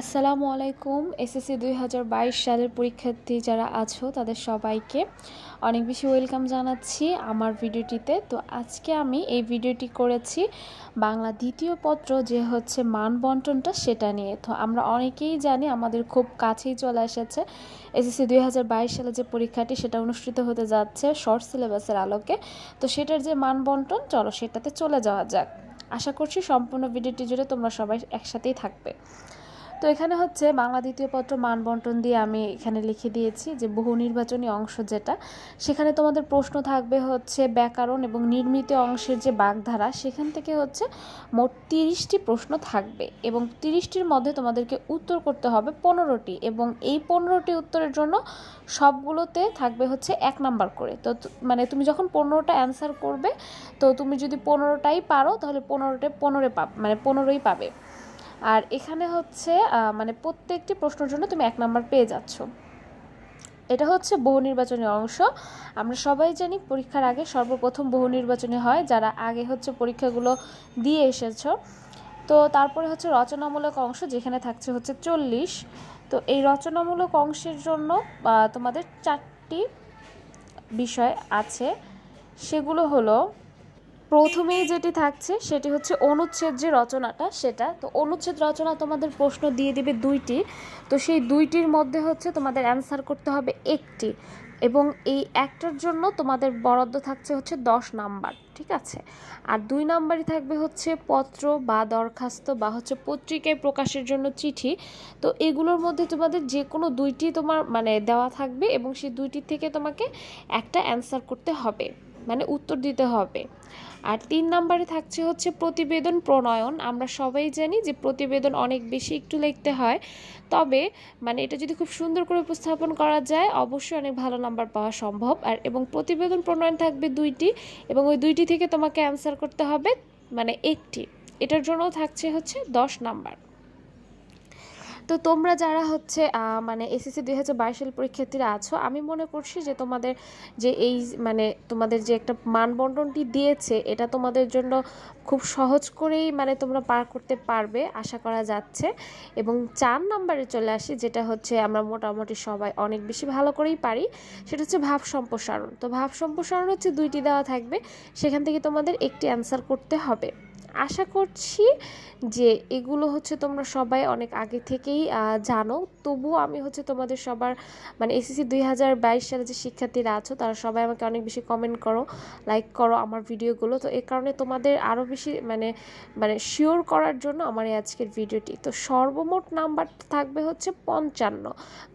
আসসালামু আলাইকুম। এসএসসি 2022 সালের পরীক্ষার্থী যারা আছো তাদের সবাইকে অনেক বেশি ওয়েলকাম জানাচ্ছি আমার ভিডিওটিতে। তো আজকে আমি এই ভিডিওটি করেছি বাংলা দ্বিতীয় পত্র যে হচ্ছে মান বন্টনটা সেটা নিয়ে। তো আমরা অনেকেই জানি আমাদের খুব কাছেই চলে এসেছে এসএসসি 2022 সালে যে পরীক্ষাটি সেটা অনুষ্ঠিত হতে যাচ্ছে শর্ট সিলেবাসের আলোকে। তো সেটার যে মান বন্টন, চলো সেটাতে চলে যাওয়া যাক। আশা করছি সম্পূর্ণ ভিডিওটি জুড়ে তোমরা সবাই একসাথেই থাকবে। তো এখানে হচ্ছে বাংলা দ্বিতীয় পত্র মান বন্টন দিয়ে আমি এখানে লিখে দিয়েছি যে বহু নির্বাচনী অংশ যেটা, সেখানে তোমাদের প্রশ্ন থাকবে হচ্ছে ব্যাকরণ এবং নির্মিত অংশের যে বাগধারা, সেখান থেকে হচ্ছে মোট 30টি প্রশ্ন থাকবে এবং 30টির মধ্যে তোমাদেরকে উত্তর করতে হবে 15টি এবং এই 15টি উত্তরের জন্য সবগুলোতে থাকবে হচ্ছে 1 নাম্বার করে। তো মানে তুমি যখন 15টা অ্যান্সার করবে, তো তুমি যদি 15টাই পারো তাহলে 15ই পাবে। আর এখানে হচ্ছে মানে প্রত্যেকটি প্রশ্নের জন্য তুমি 1 নাম্বার পেয়ে যাচ্ছ। এটা হচ্ছে বহু নির্বাচনী অংশ। আমরা সবাই জানি পরীক্ষার আগে সর্বপ্রথম বহু নির্বাচনী হয়, যারা আগে হচ্ছে পরীক্ষাগুলো দিয়ে এসেছো। তো তারপরে হচ্ছে রচনামূলক অংশ, যেখানে থাকছে হচ্ছে 40। তো এই রচনামূলক অংশের জন্য তোমাদের 4টি বিষয় আছে। সেগুলো হলো, প্রথমেই যেটি থাকছে সেটি হচ্ছে অনুচ্ছেদ যে রচনাটা সেটা। তো অনুচ্ছেদ রচনা তোমাদের প্রশ্ন দিয়ে দিবে 2টি। তো সেই 2টির মধ্যে হচ্ছে তোমাদের অ্যান্সার করতে হবে 1টি এবং এই একটার জন্য তোমাদের বরাদ্দ থাকছে হচ্ছে 10 নাম্বার, ঠিক আছে। আর 2 নাম্বারই থাকবে হচ্ছে পত্র বা দরখাস্ত বা হচ্ছে পত্রিকায় প্রকাশের জন্য চিঠি। তো এগুলোর মধ্যে তোমাদের যে কোনো 2টি তোমার মানে দেওয়া থাকবে এবং সেই 2টির থেকে তোমাকে একটা অ্যান্সার করতে হবে, মানে উত্তর দিতে হবে। আর 3 নাম্বারে থাকছে হচ্ছে প্রতিবেদন প্রণয়ন। আমরা সবাই জানি যে প্রতিবেদন অনেক বেশি একটু লিখতে হয়, তবে মানে এটা যদি খুব সুন্দর করে উপস্থাপন করা যায় অবশ্যই অনেক ভালো নাম্বার পাওয়া সম্ভব। আর এবং প্রতিবেদন প্রণয়ন থাকবে 2টি এবং ওই 2টি থেকে তোমাকে অ্যান্সার করতে হবে মানে 1টি। এটার জন্য থাকছে হচ্ছে 10 নাম্বার। তো তোমরা যারা হচ্ছে মানে এসএসসি 2022 সাল পরীক্ষার্থীরা আছো, আমি মনে করছি যে তোমাদের যে এই মানে তোমাদের যে একটা মানবন্টনটি দিয়েছে এটা তোমাদের জন্য খুব সহজ করেই মানে তোমরা পার করতে পারবে আশা করা যাচ্ছে। এবং 4 নাম্বারে চলে আসি, যেটা হচ্ছে আমরা মোটামুটি সবাই অনেক বেশি ভালো করেই পারি, সেটা হচ্ছে ভাব সম্প্রসারণ। তো ভাব সম্প্রসারণ হচ্ছে 2টি দেওয়া থাকবে, সেখান থেকে তোমাদের একটি অ্যান্সার করতে হবে। আশা করছি যে এগুলো হচ্ছে তোমরা সবাই অনেক আগে থেকেই জানো। তবুও আমি হচ্ছে তোমাদের সবার মানে এসএসসি 2022 সালে যে শিক্ষার্থীরা আছো তারা সবাই আমাকে অনেক বেশি কমেন্ট করো, লাইক করো আমার ভিডিওগুলো। তো এর কারণে তোমাদের আরও বেশি মানে শিওর করার জন্য আমার এই আজকের ভিডিওটি। তো সর্বমোট নাম্বার থাকবে হচ্ছে 55,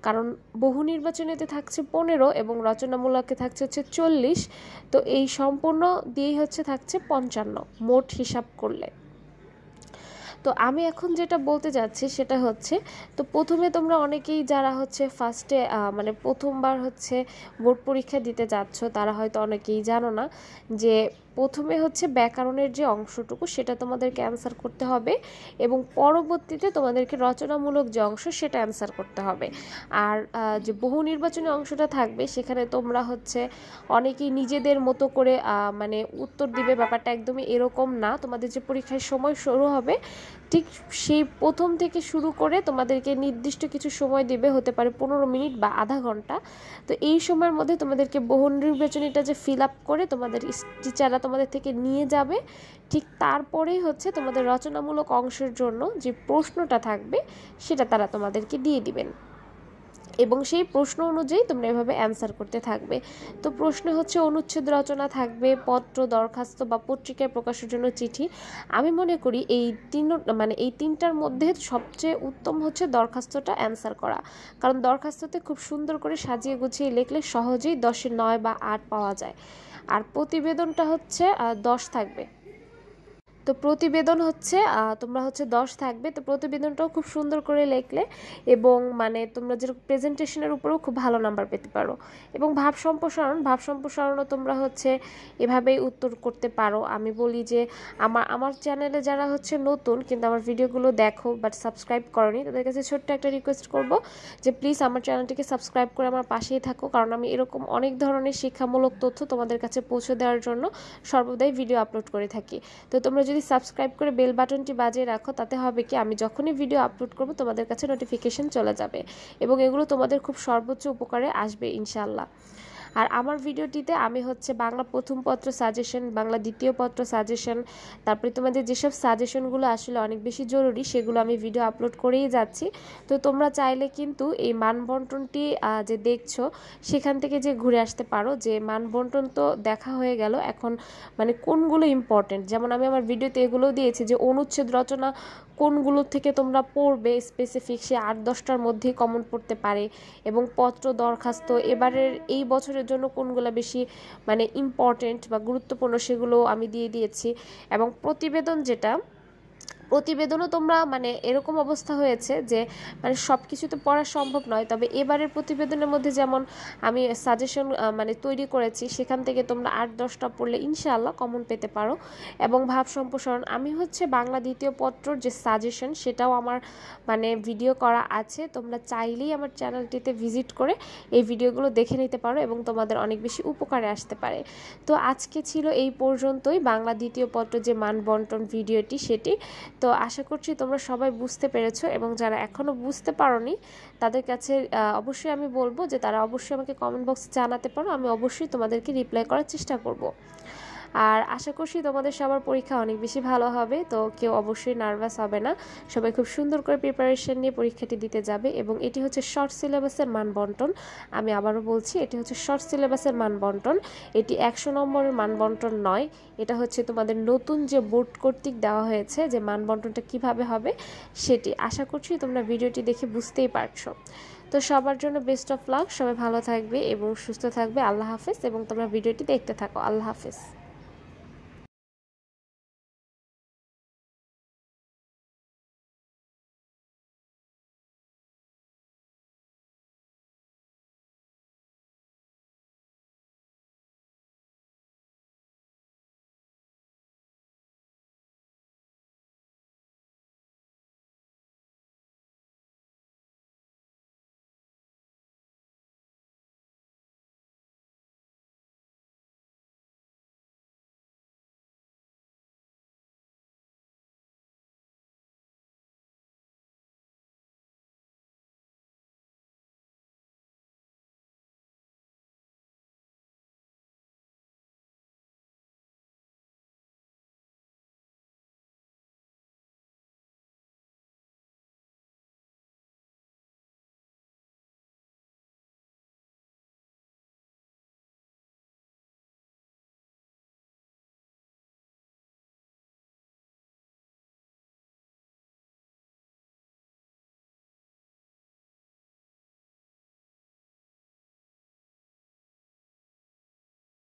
কারণ বহু নির্বাচনীতে থাকছে 15 এবং রচনামূলকে থাকছে হচ্ছে 40। তো এই সম্পূর্ণ দিয়েই হচ্ছে থাকছে 55 মোট হিসাব করলে। তো আমি এখন যেটা বলতে যাচ্ছি সেটা হচ্ছে, তো প্রথমে তোমরা অনেকেই যারা হচ্ছে ফার্স্টে মানে প্রথমবার হচ্ছে বোর্ড পরীক্ষা দিতে যাচ্ছ তারা হয়তো অনেকেই জানো না যে প্রথমে হচ্ছে ব্যাকরণের যে অংশটুকু সেটা তোমাদেরকে অ্যান্সার করতে হবে এবং পরবর্তীতে তোমাদেরকে রচনামূলক যে অংশ সেটা অ্যান্সার করতে হবে। আর যে বহু নির্বাচনী অংশটা থাকবে সেখানে তোমরা হচ্ছে অনেকেই নিজেদের মতো করে মানে উত্তর দিবে, ব্যাপারটা একদমই এরকম না। তোমাদের যে পরীক্ষার সময় শুরু হবে ঠিক সেই প্রথম থেকে শুরু করে তোমাদেরকে নির্দিষ্ট কিছু সময় দিবে, হতে পারে 15 মিনিট বা আধা ঘন্টা। তো এই সময়ের মধ্যে তোমাদেরকে বহু নির্বাচনীটা যে ফিল আপ করে তোমাদের টিচাররা তোমাদের থেকে নিয়ে যাবে, ঠিক তারপরেই হচ্ছে তোমাদের রচনামূলক অংশের জন্য যে প্রশ্নটা থাকবে সেটা তারা তোমাদেরকে দিয়ে দিবেন এবং সেই প্রশ্ন অনুযায়ী তোমরা এভাবে অ্যান্সার করতে থাকবে। তো প্রশ্ন হচ্ছে অনুচ্ছেদ রচনা থাকবে, পত্র, দরখাস্ত বা পত্রিকায় প্রকাশের জন্য চিঠি। আমি মনে করি এই এই 3টার মধ্যে সবচেয়ে উত্তম হচ্ছে দরখাস্তটা অ্যান্সার করা, কারণ দরখাস্ততে খুব সুন্দর করে সাজিয়ে গুছিয়ে লিখলে সহজেই 10-এ 9 বা 8 পাওয়া যায়। আর প্রতিবেদনটা হচ্ছে 10 থাকবে। তো প্রতিবেদন হচ্ছে তোমরা হচ্ছে 10 থাকবে। তো প্রতিবেদনটাও খুব সুন্দর করে লিখলে এবং মানে তোমরা যে প্রেজেন্টেশনের উপরেও খুব ভালো নাম্বার পেতে পারো। এবং ভাব সম্প্রসারণও তোমরা হচ্ছে এভাবেই উত্তর করতে পারো। আমি বলি যে আমার চ্যানেলে যারা হচ্ছে নতুন কিন্তু আমার ভিডিওগুলো দেখো বাট সাবস্ক্রাইব করনি, তাদের কাছে ছোট্ট একটা রিকোয়েস্ট করব যে প্লিজ আমার চ্যানেলটিকে সাবস্ক্রাইব করে আমার পাশেই থাকো, কারণ আমি এরকম অনেক ধরনের শিক্ষামূলক তথ্য তোমাদের কাছে পৌঁছে দেওয়ার জন্য সর্বদাই ভিডিও আপলোড করে থাকি। তো তোমরা যদি প্লিজ সাবস্ক্রাইব করে বেল বাটনটি বাজিয়ে রাখো, তাতে হবে কি আমি যখনই ভিডিও আপলোড করব তোমাদের কাছে নোটিফিকেশন চলে যাবে এবং এগুলো তোমাদের খুব সর্বোচ্চ উপকারে আসবে ইনশাআল্লাহ। আর আমার ভিডিওটিতে আমি হচ্ছে বাংলা প্রথম পত্র সাজেশন, বাংলা দ্বিতীয় পত্র সাজেশন, তারপরে তোমাদের যেসব সাজেশনগুলো আসলে অনেক বেশি জরুরি সেগুলো আমি ভিডিও আপলোড করেই যাচ্ছি। তো তোমরা চাইলে কিন্তু এই মানবন্টনটি যে দেখছো সেখান থেকে যে ঘুরে আসতে পারো, যে মানবন্টন তো দেখা হয়ে গেল, এখন মানে কোনগুলো ইম্পর্টেন্ট, যেমন আমি আমার ভিডিওতে এগুলোও দিয়েছি যে অনুচ্ছেদ রচনা কোনগুলো থেকে তোমরা পড়বে স্পেসিফিক, সে 8-10টার মধ্যেই কমন পড়তে পারে, এবং পত্র দরখাস্ত এবারের এই বছরের জন্য কোনগুলো বেশি মানে ইম্পর্টেন্ট বা গুরুত্বপূর্ণ সেগুলো আমি দিয়ে দিয়েছি। এবং প্রতিবেদন, যেটা প্রতিবেদনও তোমরা মানে এরকম অবস্থা হয়েছে যে মানে সব কিছু তো পড়া সম্ভব নয়, তবে এবারের প্রতিবেদনের মধ্যে যেমন আমি সাজেশন মানে তৈরি করেছি সেখান থেকে তোমরা 8-10টা পড়লে ইনশাআল্লাহ কমন পেতে পারো। এবং ভাব সম্প্রসারণ আমি হচ্ছে বাংলা দ্বিতীয় পত্রর যে সাজেশন সেটাও আমার মানে ভিডিও করা আছে, তোমরা চাইলেই আমার চ্যানেলটিতে ভিজিট করে এই ভিডিওগুলো দেখে নিতে পারো এবং তোমাদের অনেক বেশি উপকারে আসতে পারে। তো আজকে ছিল এই পর্যন্তই বাংলা দ্বিতীয় পত্র যে মানবন্টন ভিডিওটি সেটি। তো আশা করছি তোমরা সবাই বুঝতে পেরেছো, এবং যারা এখনও বুঝতে পারোনি তাদের কাছে অবশ্যই আমি বলবো যে তারা অবশ্যই আমাকে কমেন্ট বক্সে জানাতে পারো, আমি অবশ্যই তোমাদেরকে রিপ্লাই করার চেষ্টা করব। আর আশা করছি তোমাদের সবার পরীক্ষা অনেক বেশি ভালো হবে, তো কেউ অবশ্যই নার্ভাস হবে না, সবাই খুব সুন্দর করে প্রিপারেশন নিয়ে পরীক্ষাটি দিতে যাবে। এবং এটি হচ্ছে শর্ট সিলেবাসের মান বন্টন, আমি আবারও বলছি এটি হচ্ছে শর্ট সিলেবাসের মান বন্টন, এটি 100 নম্বরের মান বন্টন নয়, এটা হচ্ছে তোমাদের নতুন যে বোর্ড কর্তৃক দেওয়া হয়েছে যে মান বন্টনটা কীভাবে হবে সেটি। আশা করছি তোমরা ভিডিওটি দেখে বুঝতেই পারছো। তো সবার জন্য বেস্ট অফ লাক, সবাই ভালো থাকবে এবং সুস্থ থাকবে। আল্লাহ হাফেজ, এবং তোমরা ভিডিওটি দেখতে থাকো। আল্লাহ হাফেজ।